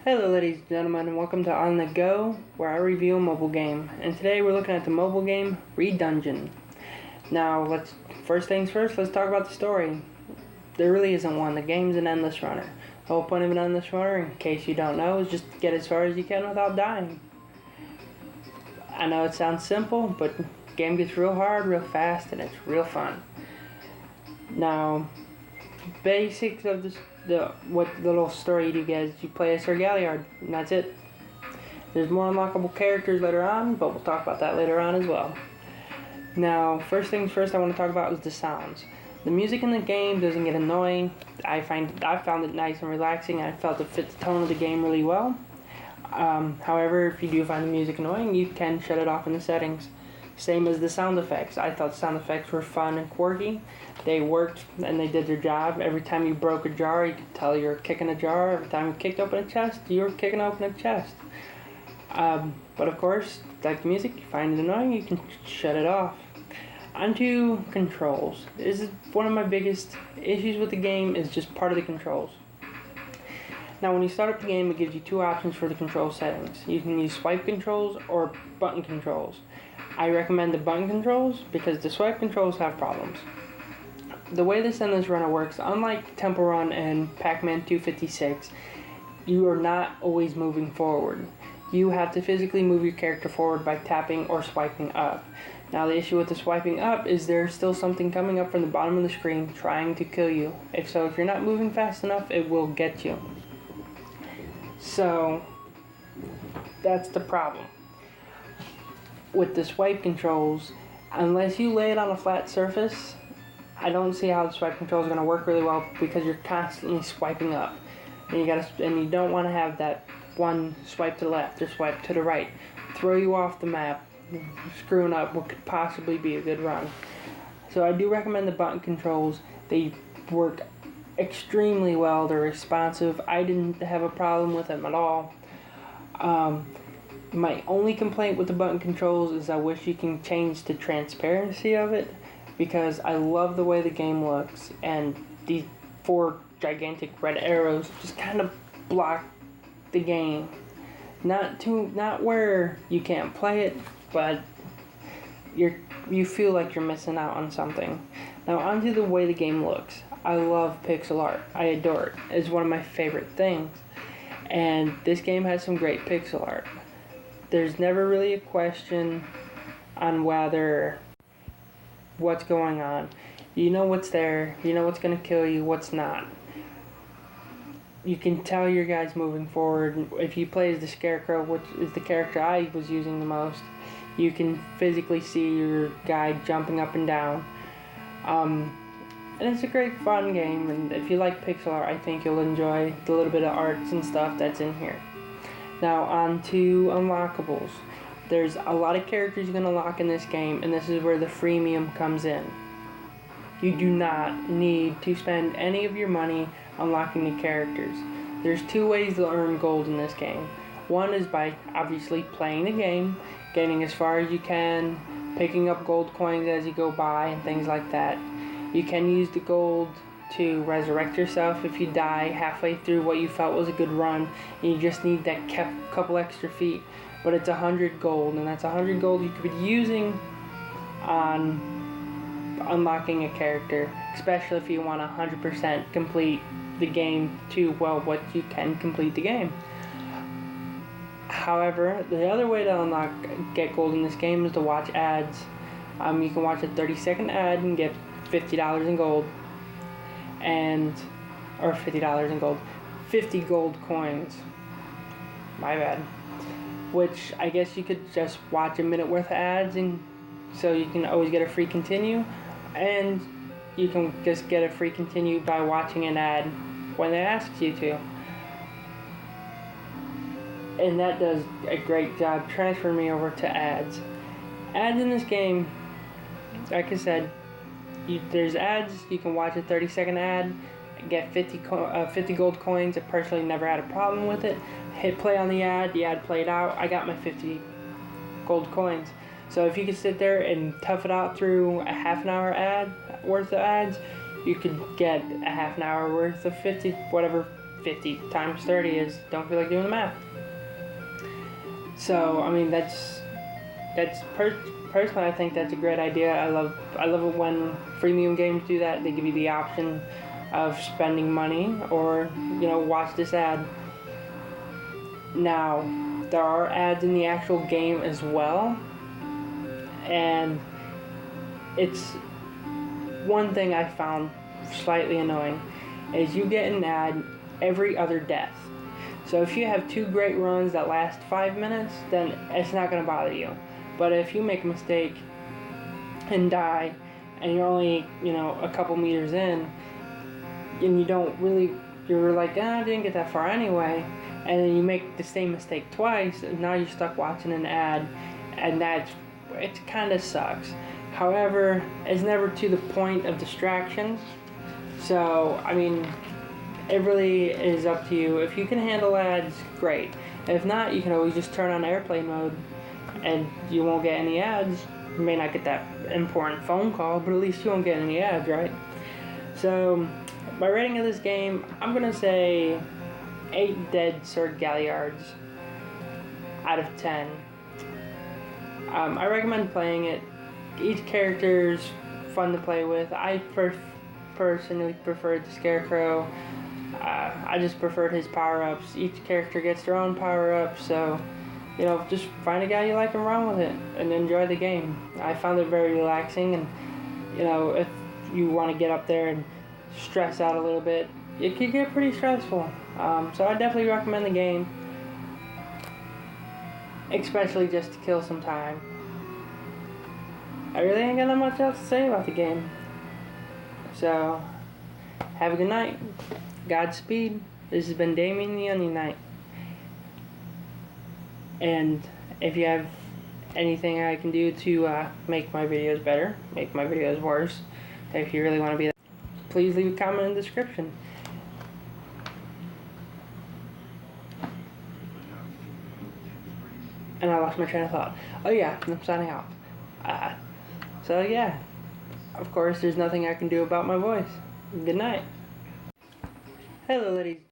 Hello ladies and gentlemen, and welcome to On The Go, where I review a mobile game. And today we're looking at the mobile game, Redungeon. Now, first things first, let's talk about the story. There really isn't one. The game's an endless runner. The whole point of an endless runner, in case you don't know, is just to get as far as you can without dying. I know it sounds simple, but the game gets real hard, real fast, and it's real fun. Now, basics of what little story you get is you play as Sir Galliard, and that's it. There's more unlockable characters later on, but we'll talk about that later on as well. Now, first things first I want to talk about is the sounds. The music in the game doesn't get annoying. I found it nice and relaxing. I felt it fit the tone of the game really well. However, if you do find the music annoying, you can shut it off in the settings. Same as the sound effects. I thought sound effects were fun and quirky. They worked and they did their job. Every time you broke a jar, you could tell you were kicking a jar. Every time you kicked open a chest, you were kicking open a chest. But of course, like the music, you find it annoying, you can shut it off. Onto controls. This is one of my biggest issues with the game, is just part of the controls. Now when you start up the game, it gives you two options for the control settings. You can use swipe controls or button controls. I recommend the button controls because the swipe controls have problems. The way this endless runner works, unlike Temple Run and Pac-Man 256, you are not always moving forward. You have to physically move your character forward by tapping or swiping up. Now the issue with the swiping up is there's still something coming up from the bottom of the screen trying to kill you. If you're not moving fast enough, it will get you. So that's the problem. With the swipe controls, unless you lay it on a flat surface, I don't see how the swipe controls are going to work really well because you're constantly swiping up, and you don't want to have that one swipe to the left or swipe to the right throw you off the map, screwing up what could possibly be a good run. So I do recommend the button controls. They work extremely well. They're responsive. I didn't have a problem with them at all. My only complaint with the button controls is I wish you can change the transparency of it, because I love the way the game looks, and these four gigantic red arrows just kind of block the game. Not where you can't play it, but you feel like you're missing out on something. Now onto the way the game looks. I love pixel art. I adore it. It's one of my favorite things. And this game has some great pixel art. There's never really a question on what's going on. You know what's there, you know what's going to kill you, what's not. You can tell your guy's moving forward. If you play as the Scarecrow, which is the character I was using the most, you can physically see your guy jumping up and down. And it's a great fun game, and if you like pixel art, I think you'll enjoy the little bit of arts and stuff that's in here. Now on to unlockables. There's a lot of characters you can unlock in this game, and this is where the freemium comes in. You do not need to spend any of your money unlocking the characters. There's two ways to earn gold in this game. One is by obviously playing the game, getting as far as you can, picking up gold coins as you go by and things like that. You can use the gold to resurrect yourself if you die halfway through what you felt was a good run and you just need that couple extra feet. But it's 100 gold, and that's 100 gold you could be using on unlocking a character, especially if you want to 100% complete the game to, well, what you can complete the game. However, the other way to get gold in this game is to watch ads. You can watch a 30-second ad and get $50 in gold, or $50 in gold, 50 gold coins. My bad. Which I guess you could just watch a minute worth of ads, and so you can always get a free continue, and you can just get a free continue by watching an ad when they ask you to. And that does a great job transferring me over to ads. Ads in this game, like I said, there's ads. You can watch a 30-second ad, get 50 gold coins. I personally never had a problem with it. Hit play on the ad played out, I got my 50 gold coins. So if you could sit there and tough it out through a half an hour ad worth of ads, you could get a half an hour worth of 50 times 30 is, don't feel like doing the math. So, I mean, personally, I think that's a great idea. I love it when freemium games do that. They give you the option of spending money or, watch this ad. Now, there are ads in the actual game as well, and it's one thing I found slightly annoying is you get an ad every other death. So if you have 2 great runs that last 5 minutes, then it's not going to bother you. But if you make a mistake and die, and you're only, a couple meters in, and you're like, I didn't get that far anyway, and then you make the same mistake twice, and now you're stuck watching an ad, and it kind of sucks. However, it's never to the point of distraction. So, I mean, it really is up to you. If you can handle ads, great. If not, you can always just turn on airplane mode and you won't get any ads. You may not get that important phone call, but at least you won't get any ads, right? So, my rating of this game, I'm going to say 8 dead sword galliards out of 10. I recommend playing it. Each character's fun to play with. I personally preferred the Scarecrow. I just preferred his power-ups. Each character gets their own power-up, so just find a guy you like and run with it and enjoy the game. I found it very relaxing, and if you want to get up there and stress out a little bit, it could get pretty stressful. So I definitely recommend the game, especially just to kill some time. I really ain't got that much else to say about the game. So, have a good night. Godspeed. This has been Damian the Onion Night. And if you have anything I can do to make my videos better, make my videos worse, if you really want to be that, please leave a comment in the description. And I lost my train of thought. Oh yeah, I'm signing out. So yeah, of course there's nothing I can do about my voice. Good night. Hello ladies.